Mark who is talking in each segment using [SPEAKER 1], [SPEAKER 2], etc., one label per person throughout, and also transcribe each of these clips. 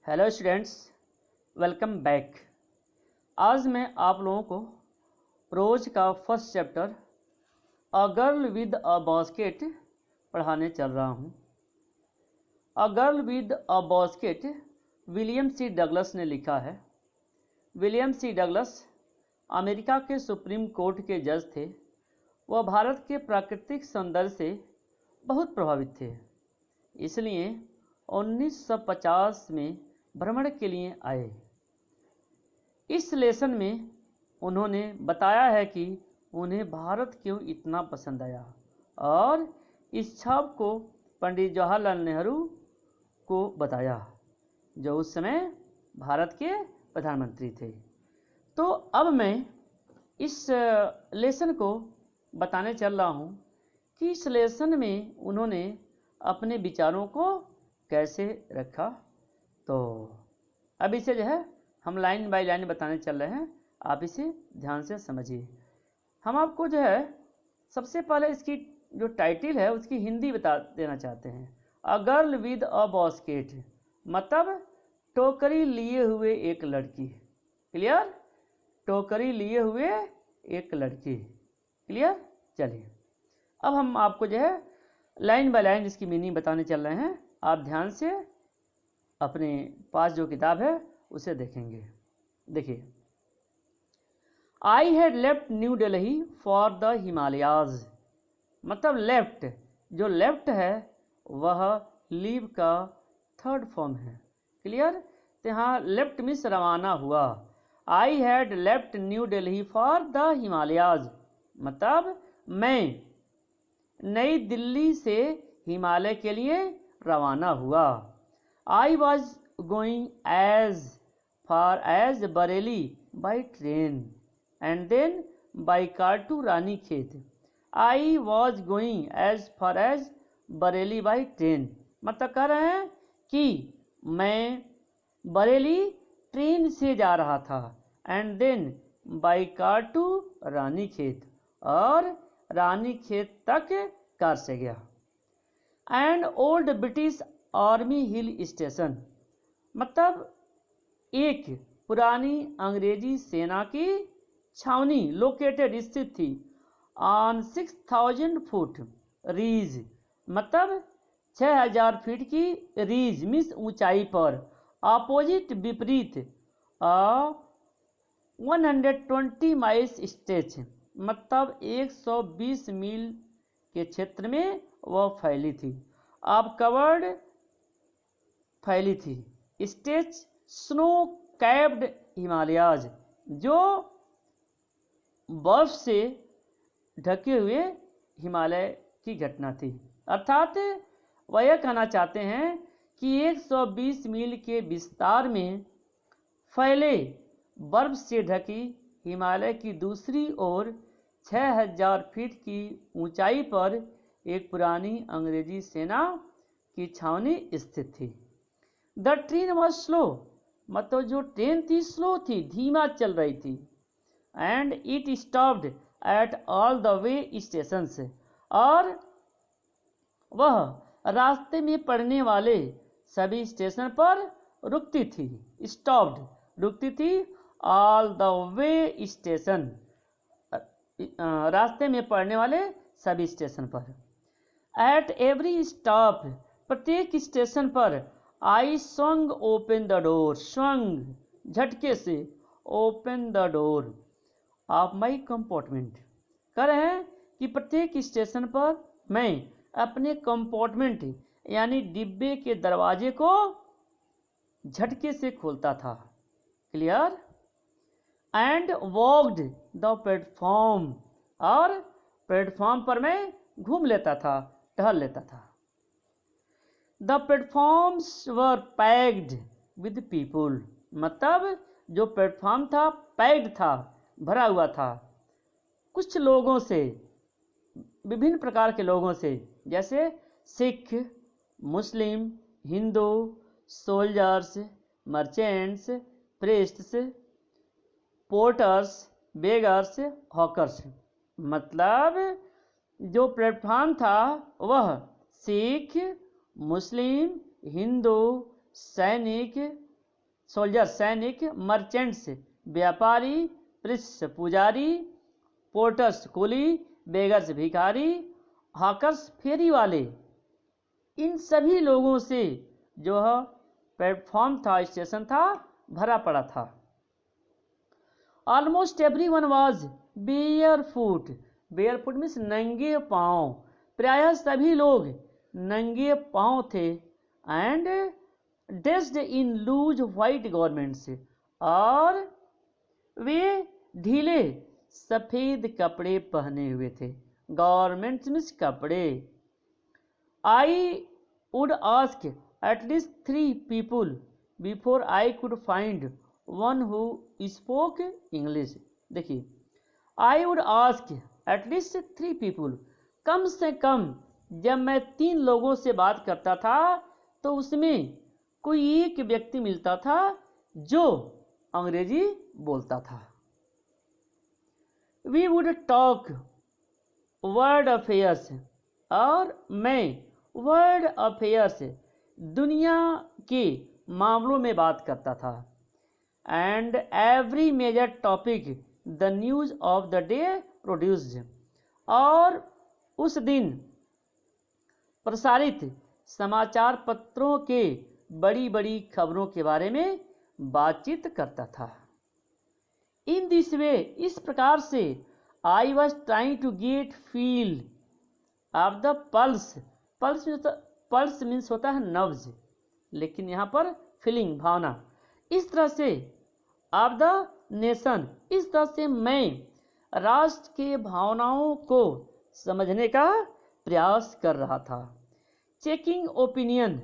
[SPEAKER 1] Hello students, welcome back. आज मैं आप लोगों को प्रोज का first chapter a girl with a basket पढ़ाने चल रहा हूँ। A girl with a basket William C Douglas ने लिखा है। विलियम सी डगलस अमेरिका के सुप्रीम कोर्ट के जज थे। वह भारत के प्राकृतिक सौंदर्य से बहुत प्रभावित थे, इसलिए 1950 में भ्रमण के लिए आए। इस लेसन में उन्होंने बताया है कि उन्हें भारत क्यों इतना पसंद आया और इस छाप को पंडित जवाहरलाल नेहरू को बताया, जो उस समय भारत के प्रधानमंत्री थे। तो अब मैं इस लेसन को बताने चल रहा हूँ कि इस लेसन में उन्होंने अपने विचारों को कैसे रखा। तो अब इसे जो है हम लाइन बाय लाइन बताने चल रहे हैं, आप इसे ध्यान से समझिए। हम आपको जो है सबसे पहले इसकी जो टाइटल है उसकी हिंदी बता देना चाहते हैं। अ गर्ल विद अ बास्केट मतलब टोकरी लिए हुए एक लड़की। क्लियर? टोकरी लिए हुए एक लड़की। क्लियर? चलिए अब हम आपको जो है लाइन बाय लाइन इसकी मीनिंग बताने चल रहे हैं। आप ध्यान से अपने पास जो किताब है उसे देखेंगे। देखिए, I had left new Delhi for the Himalayas मतलब लेफ्ट, जो लेफ्ट है वह लीव का थर्ड फॉर्म है। क्लियर? तो यहाँ लेफ्ट मीन्स रवाना हुआ। I had left new Delhi for the Himalayas मतलब मैं नई दिल्ली से हिमालय के लिए रवाना हुआ। I was going as far as Bareilly by train and then by car to Ranikhet. I was going as far as Bareilly by train मतलब कह रहे हैं कि मैं बरेली ट्रेन से जा रहा था and then by car to Ranikhet और रानीखेत तक कार से गया। And old British army hill station मतलब एक पुरानी अंग्रेजी सेना की छावनी लोकेटेड स्थित थी ऑन 6000 फुट रीज मतलब 6000 फीट की रीज मीन्स ऊंचाई पर अपोजिट विपरीत 120 माइल्स स्ट्रेच मतलब 120 मील के क्षेत्र में वह फैली थी। अब कवर्ड फैली थी। स्टेज स्नो कैप्ड हिमालयाज जो बर्फ से ढके हुए हिमालय की घटना थी। अर्थात वह यह कहना चाहते हैं कि 120 मील के विस्तार में फैले बर्फ से ढकी हिमालय की दूसरी ओर 6000 फीट की ऊंचाई पर एक पुरानी अंग्रेजी सेना की छावनी स्थित थी। द ट्रेन वॉज स्लो मतलब जो ट्रेन थी स्लो थी, धीमा चल रही थी। And it stopped at all the way stations और वह रास्ते में पड़ने वाले सभी स्टेशन पर रुकती थी। स्टॉप्ड रुकती थी, ऑल द वे स्टेशन रास्ते में पड़ने वाले सभी स्टेशन पर। एट एवरी स्टॉप प्रत्येक स्टेशन पर I swung open the door swung झटके से open the door of my compartment कह रहे हैं कि प्रत्येक स्टेशन पर मैं अपने कंपार्टमेंट यानी डिब्बे के दरवाजे को झटके से खोलता था। Clear? And walked the platform और प्लेटफॉर्म पर मैं घूम लेता था, टहल लेता था। The platforms were packed with people मतलब जो प्लेटफॉर्म था पैक्ड था, भरा हुआ था कुछ लोगों से, विभिन्न प्रकार के लोगों से, जैसे Sikh, Muslim, Hindu, soldiers, merchants, priests, porters, beggars, hawkers मतलब जो प्लेटफॉर्म था वह सिख, मुस्लिम, हिंदू, सैनिक, सोल्जर सैनिक, मर्चेंट्स व्यापारी, प्रिस्ट पुजारी, पोर्टर्स कुली, बेगर्स भिखारी, हॉकर्स फेरी वाले, इन सभी लोगों से जो है प्लेटफॉर्म था, स्टेशन था, भरा पड़ा था। Almost everyone was barefoot, barefoot means नंगे पांव, प्रायः सभी लोग नंगे पांव थे। And dressed in loose white garments, और वे ढीले सफेद कपड़े पहने हुए थे। गॉर्मेंट्स मीन्स कपड़े। I would ask at least 3 people before I could find one who spoke English. देखिए, I would ask at least 3 people, कम से कम जब मैं 3 लोगों से बात करता था तो उसमें कोई एक व्यक्ति मिलता था जो अंग्रेजी बोलता था। We would talk world affairs, और मैं वर्ल्ड अफेयर्स दुनिया के मामलों में बात करता था। And every major topic the news of the day produced, और उस दिन प्रसारित समाचार पत्रों के बड़ी बड़ी खबरों के बारे में बातचीत करता था। इन दिस वे, इस प्रकार से, I was trying to get feel of the pulse, pulse means होता है नब्ज, लेकिन यहाँ पर फीलिंग, भावना, इस तरह से ऑफ द नेशन, इस तरह से मैं राष्ट्र के भावनाओं को समझने का प्रयास कर रहा था। चेकिंग ओपिनियन,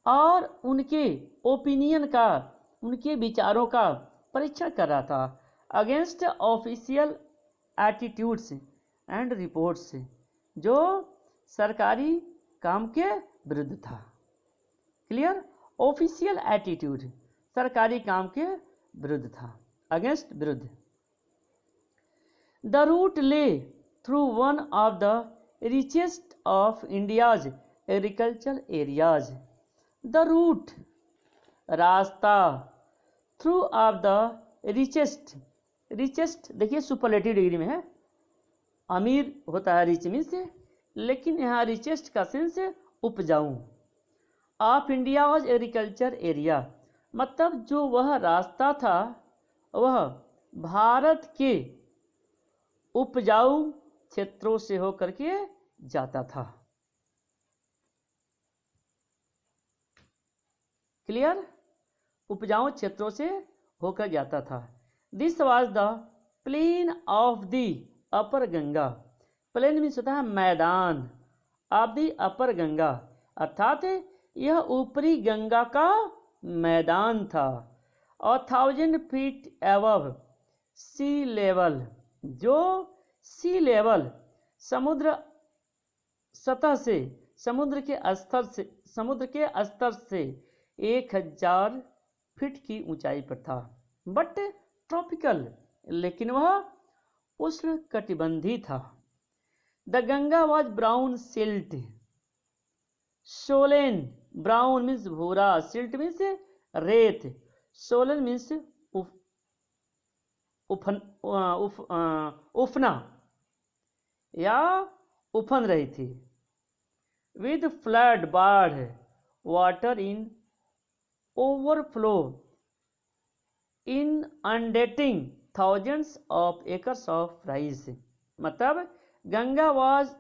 [SPEAKER 1] और उनके ओपिनियन का, उनके विचारों का परीक्षण कर रहा था। Against official attitudes and reports, जो सरकारी काम के विरुद्ध था। क्लियर? ऑफिशियल एटीट्यूड सरकारी काम के विरुद्ध था, अगेंस्ट, विरुद्ध। The route lay through one of the richest of India's agriculture areas. The route, रास्ता, through of the richest, richest देखिए सुपरलेटिव डिग्री में है, अमीर होता है रिच मीन्स, लेकिन यहाँ रिचेस्ट का सेंस उपजाऊ। ऑफ इंडियाज एग्रीकल्चर एरिया, मतलब जो वह रास्ता था वह भारत के उपजाऊ क्षेत्रों से होकर के जाता था। क्लियर? उपजाऊ क्षेत्रों से होकर जाता था। This was the plain of the upper Ganga, plain means होता है मैदान, ऑफ द अपर गंगा, अर्थात यह ऊपरी गंगा का मैदान था। और 1000 feet above सी लेवल, जो सी लेवल समुद्र सतह से, समुद्र के स्तर से 1000 फीट की ऊंचाई पर था। बट ट्रॉपिकल, लेकिन वह उष्ण कटिबंधी था। The Ganga was brown silt, swollen, brown means भूरा, सिल्ट मीन्स रेत, सोलन मीन्स उफना या उफन रही थी। विद फ्लड, बाढ़, water in overflow, in inundating thousands of acres of rice. मतलब गंगा वाज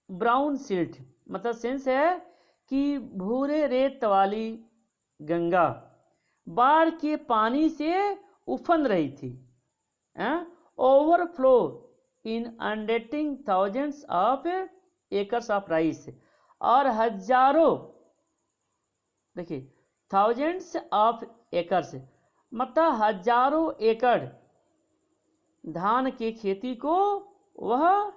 [SPEAKER 1] ब्राउन सिल्ट, मतलब सेंस है कि भूरे रेत वाली गंगा बाढ़ के पानी से उफन रही थी। Overflow in inundating thousands of acres of rice, और हजारों, देखिए थाउजेंड्स ऑफ एकर्स मतलब हजारों एकड़ धान की खेती को वह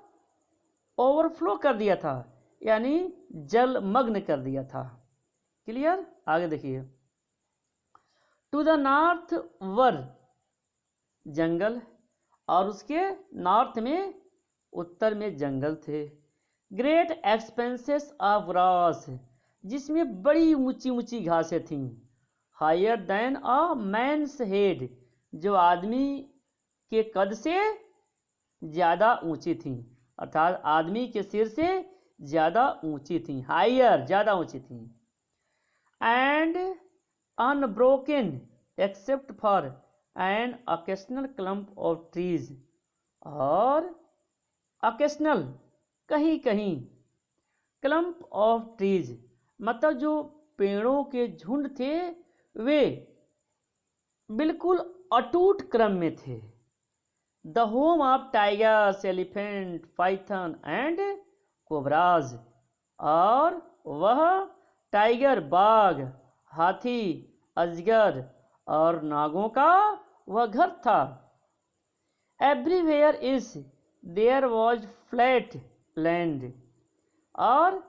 [SPEAKER 1] ओवरफ्लो कर दिया था, यानी जलमग्न कर दिया था। क्लियर? आगे देखिए। टू द नॉर्थ वर जंगल, और उसके नॉर्थ में, उत्तर में जंगल थे। ग्रेट एक्सपेंसेस ऑफ ग्रास, जिसमें बड़ी ऊंची ऊंची घासें थीं। हायर देन अ मैन्स हेड, जो आदमी के कद से ज़्यादा ऊंची थी, अर्थात आदमी के सिर से ज़्यादा ऊंची थी, हायर ज़्यादा ऊंची थी। And unbroken except for an occasional clump of trees, और ओकेशनल कहीं कहीं, क्लम्प ऑफ ट्रीज मतलब जो पेड़ों के झुंड थे वे बिल्कुल अटूट क्रम में थे। The home of tigers, elephant, Python and cobras, और वह टाइगर, बाघ, हाथी, अजगर और नागों का वह घर था। Everywhere is there was flat land, और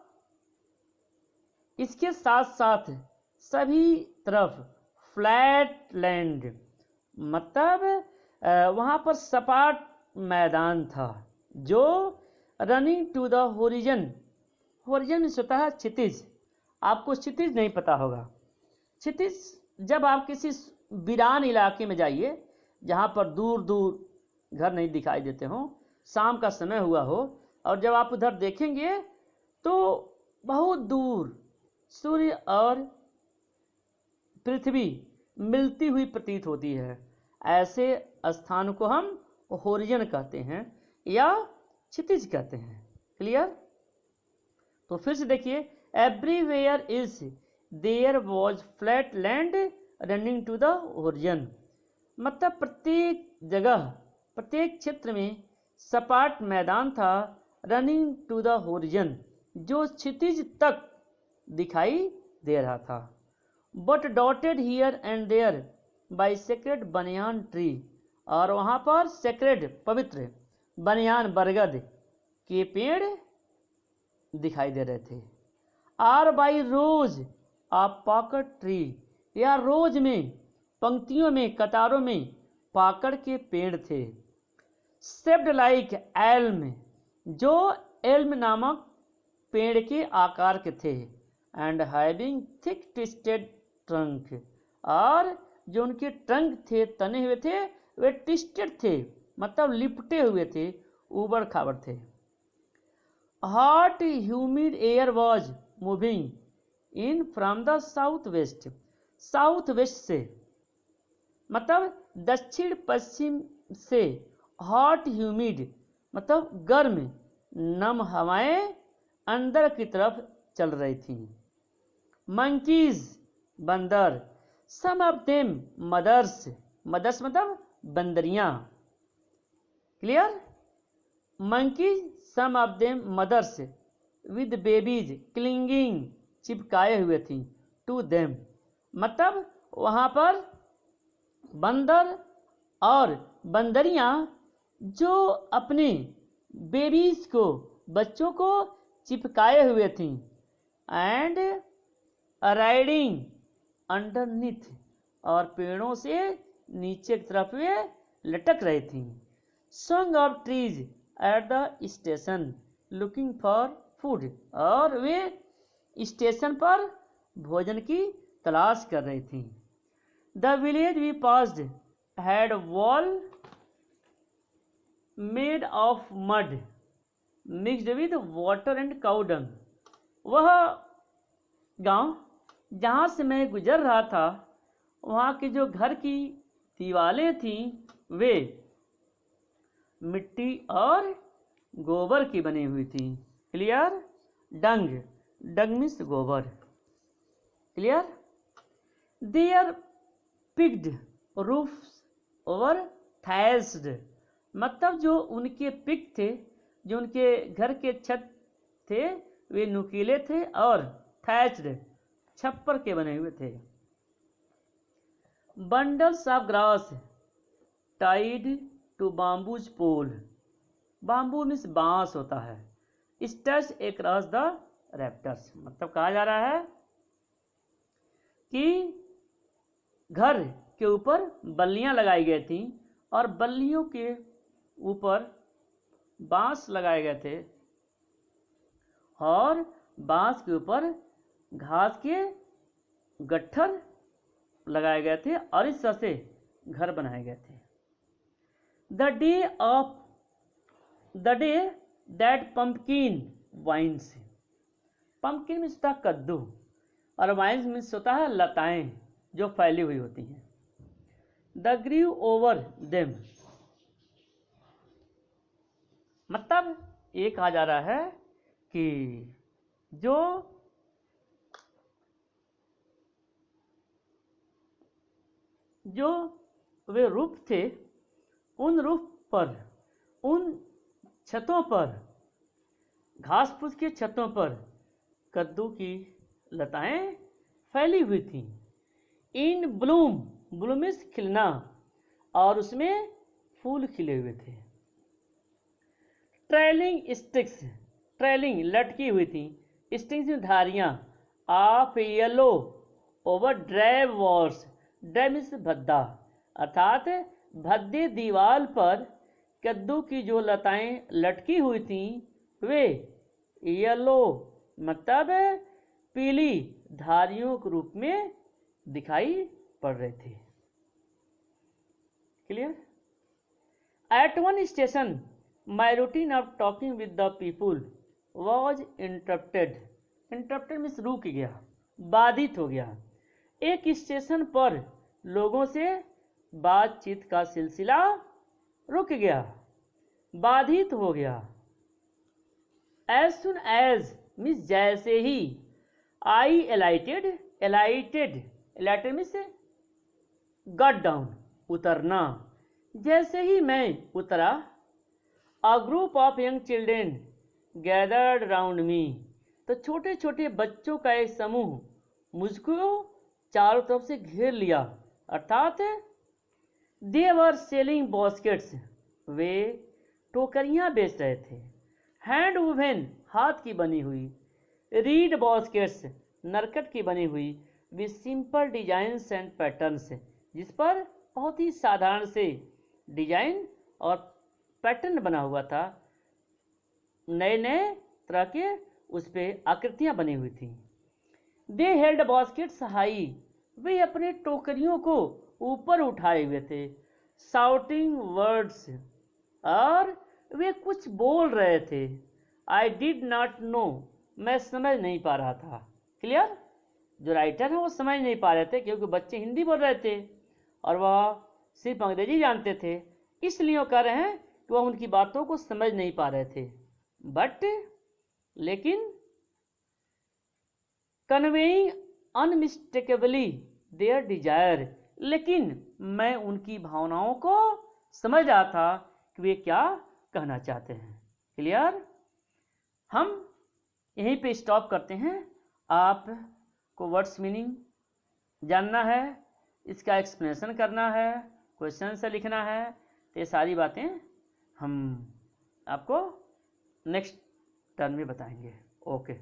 [SPEAKER 1] इसके साथ साथ सभी तरफ फ्लैट लैंड मतलब वहाँ पर सपाट मैदान था, जो running to the horizon, horizon होता है क्षितिज, आपको क्षितिज नहीं पता होगा। क्षितिज जब आप किसी वीरान इलाके में जाइए जहाँ पर दूर दूर घर नहीं दिखाई देते हों, शाम का समय हुआ हो, और जब आप उधर देखेंगे तो बहुत दूर सूर्य और पृथ्वी मिलती हुई प्रतीत होती है। ऐसे स्थान को हम होरिजन कहते हैं या क्षितिज कहते हैं। क्लियर? तो फिर से देखिए, everywhere is there was flat land running to the horizon, मतलब प्रत्येक जगह, प्रत्येक क्षेत्र में सपाट मैदान था, रनिंग टू द होरिजन जो क्षितिज तक दिखाई दे रहा था। But dotted here and there by sacred banyan tree, और वहाँ पर सेक्रेड पवित्र बनियान बरगद के पेड़ दिखाई दे रहे थे। Or by rows a pocket tree, या रोज में पंक्तियों में कतारों में पाकड़ के पेड़ थे। शेप्ड लाइक एल्म, जो एल्म नामक पेड़ के आकार के थे। And having thick twisted trunk, और जो उनके ट्रंक थे, तने हुए थे, वे ट्विस्टेड थे मतलब लिपटे हुए थे, उबड़ खाबड़ थे। Hot humid air was moving in from the south west, south west से मतलब दक्षिण पश्चिम से, हॉट ह्यूमिड मतलब गर्म नम हवाएं अंदर की तरफ चल रही थी। मंकीज बंदर, some of them mothers, mothers मतलब बंदरियां। Clear? Monkeys some of them mothers with babies clinging, चिपकाए हुए थी, टू देम मतलब वहां पर बंदर और बंदरियां जो अपने बेबीज को, बच्चों को चिपकाए हुए थी। एंड राइडिंग अंडरनीथ, और पेड़ों से नीचे की तरफ वे लटक रही थी। Song of trees at the station looking for food, और वे स्टेशन पर भोजन की तलाश कर रही थी। The village we passed had wall made of mud mixed with water and cow dung, वह गांव जहां से मैं गुजर रहा था, वहां के जो घर की दीवारें थी वे मिट्टी और गोबर की बनी हुई थी। क्लियर? डंग, डंग मीन्स गोबर। Clear? Their peaked roofs over thatched, मतलब जो उनके पिग थे, जो उनके घर के छत थे, वे नुकीले थे और थैच्ड छप्पर के बने हुए थे। Bundles of grass tied to bamboos pole, bamboo means बांस होता है, स्टैच अक्रॉस द रैप्टर्स, मतलब कहा जा रहा है कि घर के ऊपर बल्लियां लगाई गई थी और बल्लियों के ऊपर बांस लगाए गए थे, और बांस के ऊपर घास के गट्ठर लगाए गए थे और इस तरह से घर बनाए गए थे। The day that pumpkin vines, pumpkin means होता है कद्दू और वाइन्स मीन्स होता है लताएं जो फैली हुई होती हैं। द ग्रीव ओवर देम, मतलब ये कहा जा रहा है कि जो वे रूफ थे, उन रूफ पर, उन छतों पर, घास फूस की छतों पर कद्दू की लताएं फैली हुई थीं। इन ब्लूम, ब्लूम इज खिलना, और उसमें फूल खिले हुए थे। ट्रेलिंग स्टिक्स, ट्रेलिंग लटकी हुई थी, स्टिक्स में धारियां, of yellow over dry walls, dry means भद्दा, अर्थात भद्दे दीवार पर कद्दू की जो लताएं लटकी हुई थीं वे येलो मतलब पीली धारियों के रूप में दिखाई पड़ रहे थे। Clear? At one station my routine of talking with the people was interrupted, interrupted means रुक गया, बाधित हो गया। एक स्टेशन पर लोगों से बातचीत का सिलसिला रुक गया, बाधित हो गया। एज सुन एज मीन्स जैसे ही, आई एलाइटेड, एलाइटेड, एलाइटेड मीन्स गट डाउन उतरना, जैसे ही मैं उतरा, a group of young children gathered round me, तो छोटे छोटे बच्चों का एक समूह मुझको चारों तरफ से घेर लिया, अर्थात दे वर सेलिंग बास्केट्स, वे टोकरियां बेच रहे थे। हैंड वुवेन हाथ की बनी हुई, रीड बास्केट्स नरकट की बनी हुई, with simple designs and patterns, जिस पर बहुत ही साधारण से डिजाइन और पैटर्न बना हुआ था, नए नए तरह के उस पर आकृतियां बनी हुई थी। दे हेल्ड बास्केट्स हाई, वे अपने टोकरियों को ऊपर उठाए हुए थे। शाउटिंग वर्ड्स, और वे कुछ बोल रहे थे। आई डिड नॉट नो, मैं समझ नहीं पा रहा था। क्लियर? जो राइटर है वो समझ नहीं पा रहे थे क्योंकि बच्चे हिंदी बोल रहे थे और वह सिर्फ अंग्रेजी जानते थे, इसलिए वो कह रहे हैं कि वह उनकी बातों को समझ नहीं पा रहे थे। बट लेकिन कन्वेइंग अनमिस्टेकेबली देयर डिजायर, लेकिन मैं उनकी भावनाओं को समझ रहा था कि वे क्या कहना चाहते हैं। क्लियर? हम यहीं पे स्टॉप करते हैं। आपको वर्ड्स मीनिंग जानना है, इसका एक्सप्लेनेशन करना है, क्वेश्चन से लिखना है, तो ये सारी बातें हम आपको नेक्स्ट टर्न में बताएंगे। ओके।